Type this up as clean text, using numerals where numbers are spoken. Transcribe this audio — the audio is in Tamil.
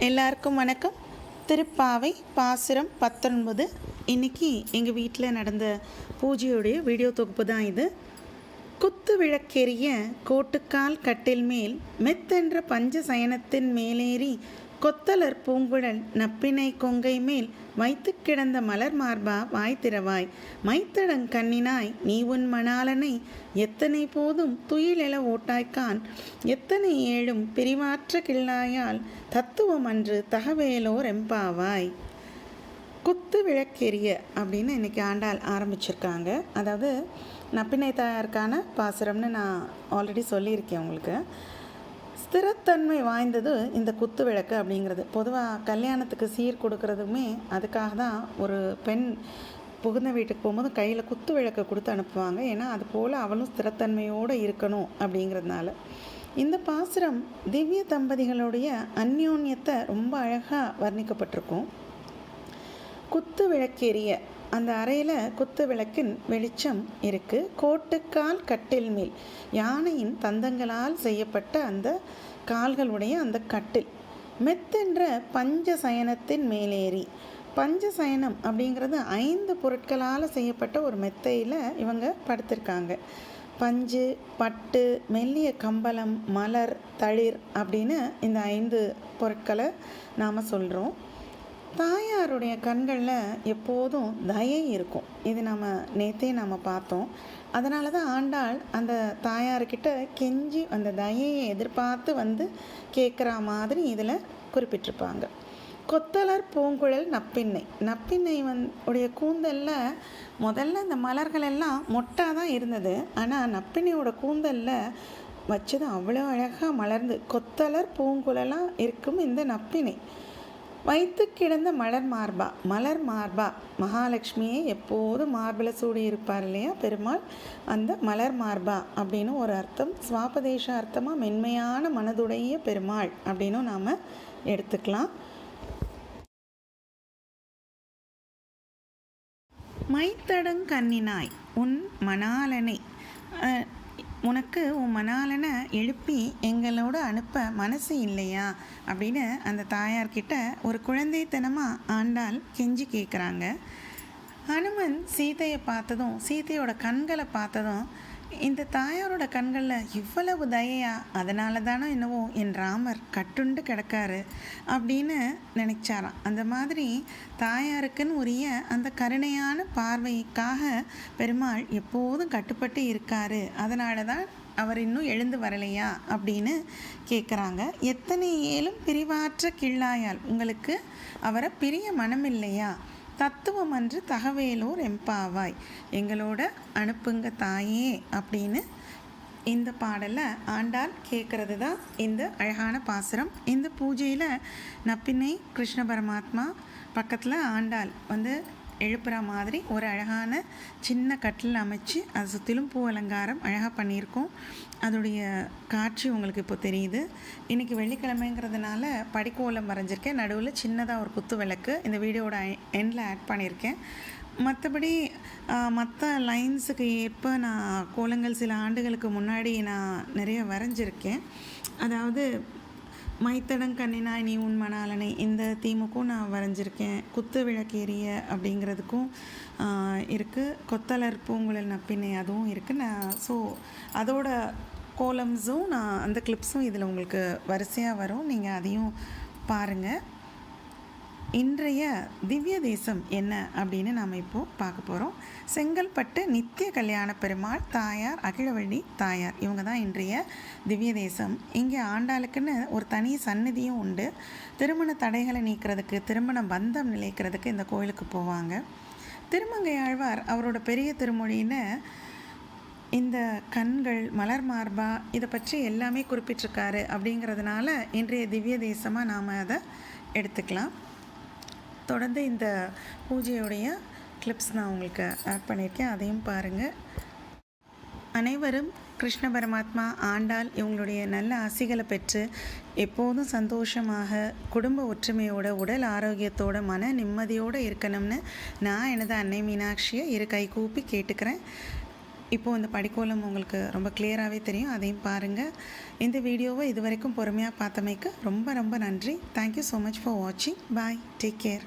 எல்லாருக்கும் வணக்கம். திருப்பாவை பாசுரம் 19. இன்றைக்கி எங்கள் வீட்டில் நடந்த பூஜையுடைய வீடியோ தொகுப்பு தான் இது. குத்து விளக்கெரிய கோட்டுக்கால் கட்டில் மேல் மெத்தென்ற பஞ்ச சயனத்தின் மேலேறி கொத்தலர் பூங்குழல் நப்பினை கொங்கை மேல் வைத்து கிடந்த மலர் மார்பா வாய் திறவாய் மைத்தடங் கண்ணினாய் நீ உன் மணாலனை எத்தனை போதும் துயிலெழ ஓட்டாய்க்கான் எத்தனை ஏழும் பிரிவாற்ற கிள்ளாயால் தத்துவம் அன்று தகவேலோர் எம்பாவாய். குத்து விளக்கெரிய அப்படின்னு இன்றைக்கி ஆண்டாள் ஆரம்பிச்சிருக்காங்க. அதாவது நப்பினை தாயாருக்கான பாசுரம்னு நான் ஆல்ரெடி சொல்லியிருக்கேன் உங்களுக்கு. ஸ்திரத்தன்மை வாய்ந்தது இந்த குத்து விளக்கு அப்படிங்கிறது. பொதுவாக கல்யாணத்துக்கு சீர் கொடுக்கறதுமே அதுக்காக தான் ஒரு பெண் புகுந்த வீட்டுக்கு போகும்போது கையில் குத்து விளக்கை கொடுத்து அனுப்புவாங்க. ஏன்னா அது போல் அவளும் ஸ்திரத்தன்மையோடு இருக்கணும் அப்படிங்கிறதுனால. இந்த பாசுரம் திவ்ய தம்பதிகளுடைய அந்யோன்யத்தை ரொம்ப அழகாக வர்ணிக்கப்பட்டிருக்கும். குத்து விளக்கெரிய அந்த அறையில் குத்து விளக்கின் வெளிச்சம் இருக்குது. கோட்டுக்கால் கட்டில் மேல் யானையின் தந்தங்களால் செய்யப்பட்ட அந்த கால்களுடைய அந்த கட்டில் மெத்தென்ற பஞ்ச சயனத்தின் மேலேறி. பஞ்ச சயனம் அப்படிங்கிறது 5 பொருட்களால் செய்யப்பட்ட ஒரு மெத்தையில் இவங்க படுத்திருக்காங்க. பஞ்சு, பட்டு, மெல்லிய கம்பளம், மலர், தளிர் அப்படின்னு இந்த 5 பொருட்களை நாம் சொல்கிறோம். தாயாருடைய கண்களில் எப்போதும் தயை இருக்கும். இது நேற்றே பார்த்தோம். அதனால தான் ஆண்டாள் அந்த தாயார்கிட்ட கெஞ்சி அந்த தயையை எதிர்பார்த்து வந்து கேட்குற மாதிரி இதில் குறிப்பிட்டிருப்பாங்க. கொத்தலர் பூங்குழல் நப்பின்னை உடைய கூந்தலில் முதல்ல இந்த மலர்கள் எல்லாம் மொட்டாக தான் இருந்தது. ஆனால் நப்பின்னையோட கூந்தலில் வச்சது அவ்வளோ அழகாக மலர்ந்து கொத்தலர் பூங்குழலாக இருக்கும் இந்த நப்பினை. வைத்து கிடந்த மலர் மார்பா மகாலட்சுமியை எப்போதும் மார்பில் சூடி இருப்பார் இல்லையா பெருமாள். அந்த மலர் மார்பா அப்படின்னு ஒரு அர்த்தம். சுவாபதேச அர்த்தமாக மென்மையான மனதுடைய பெருமாள் அப்படின்னு நாம் எடுத்துக்கலாம். மைத்தடங் கண்ணினாய் உன் மணாலனை, உனக்கு உன் மணாலனை எழுப்பி எங்களோட அனுப்ப மனசு இல்லையா அப்படின்னு அந்த தாயார்கிட்ட ஒரு குழந்தைத்தனமாக ஆண்டாள் கெஞ்சி கேட்குறாங்க. ஹனுமன் சீதையை பார்த்ததும் சீதையோட கண்களை பார்த்ததும் இந்த தாயாரோட கண்களில் இவ்வளவு தயையா, அதனால தானோ என்னவோ என் ராமர் கட்டுண்டு கிடக்காரு அப்படின்னு நினைச்சாராம். அந்த மாதிரி தாயாருக்குன்னு உரிய அந்த கருணையான பார்வைக்காக பெருமாள் எப்போதும் கட்டுப்பட்டு இருக்காரு, அதனால தான் அவர் இன்னும் எழுந்து வரலையா அப்படின்னு கேட்குறாங்க. எத்தனை ஏழும் பிரிவாற்ற கிள்ளாயால், உங்களுக்கு அவரை பிரிய மனம் இல்லையா, தத்துவம் அன்று தகவேலோர் எம்பாவாய், எங்களோட அனுப்புங்க தாயே அப்படின்னு இந்த பாடலை ஆண்டாள் கேட்குறது தான் இந்த அழகான பாசுரம். இந்த பூஜையில் நப்பினை கிருஷ்ண பரமாத்மா பக்கத்தில் ஆண்டாள் வந்து எழுப்புற மாதிரி ஒரு அழகான சின்ன கட்டில் அமைச்சு அதை சுற்றிலும் பூ அலங்காரம் அழகாக பண்ணியிருக்கோம். அதோடைய காட்சி உங்களுக்கு இப்போ தெரியுது. இன்றைக்கி வெள்ளிக்கிழமைங்கிறதுனால படிக்கோலம் வரைஞ்சிருக்கேன். நடுவில் சின்னதாக ஒரு குத்து விளக்கு இந்த வீடியோட எண்டில் ஆட் பண்ணியிருக்கேன். மற்றபடி மற்ற லைன்ஸுக்கு ஏற்ப நான் கோலங்கள் சில ஆண்டுகளுக்கு முன்னாடி நான் நிறைய வரைஞ்சிருக்கேன். அதாவது மைத்தடங் கண்ணினாய் நீ உன் மணாலனை இந்த தீமுக்கும் நான் வரைஞ்சிருக்கேன். குத்து விளக்கேரிய அப்படிங்கிறதுக்கும் இருக்குது. கொத்தலர் பூங்குழல் நப்பினை அதுவும் இருக்குது. ஸோ அதோட கோலம்ஸும் அந்த கிளிப்ஸும் இதில் உங்களுக்கு வரிசையாக வரும். நீங்கள் அதையும் பாருங்கள். இன்றைய திவ்ய தேசம் என்ன அப்படின்னு நாம் இப்போது பார்க்க போகிறோம். செங்கல்பட்டு நித்திய கல்யாண பெருமாள் தாயார் அகிலவள்ளி தாயார், இவங்க தான் இன்றைய திவ்ய தேசம். இங்கே ஆண்டாளுக்குன்னு ஒரு தனி சந்நிதியும் உண்டு. திருமண தடைகளை நீக்கிறதுக்கு, திருமண பந்தம் நிலைக்கிறதுக்கு இந்த கோயிலுக்கு போவாங்க. திருமங்கை ஆழ்வார் அவரோட பெரிய திருமொழின்னு இந்த கண்கள், மலர் மார்பா இதை பற்றி எல்லாமே குறிப்பிட்டிருக்காரு. அப்படிங்கிறதுனால இன்றைய திவ்ய தேசமாக நாம் அதை எடுத்துக்கலாம். தொடர்ந்து இந்த பூஜையுடைய கிளிப்ஸ் நான் உங்களுக்கு ஆட் பண்ணியிருக்கேன், அதையும் பாருங்கள். அனைவரும் கிருஷ்ண பரமாத்மா ஆண்டாள் இவங்களுடைய நல்ல ஆசிகளை பெற்று எப்போதும் சந்தோஷமாக குடும்ப ஒற்றுமையோட உடல் ஆரோக்கியத்தோட மன நிம்மதியோடு இருக்கணும்னு நான் எனது அன்னை மீனாட்சியை இரு கை கூப்பி கேட்டுக்கிறேன். இப்போது இந்த படிக்கோலம் உங்களுக்கு ரொம்ப கிளியராகவே தெரியும், அதையும் பாருங்கள். இந்த வீடியோவை இது வரைக்கும் பொறுமையாக பார்த்தமைக்கு ரொம்ப ரொம்ப நன்றி. தேங்க்யூ ஸோ மச் ஃபார் வாட்சிங். பாய், டேக் கேர்.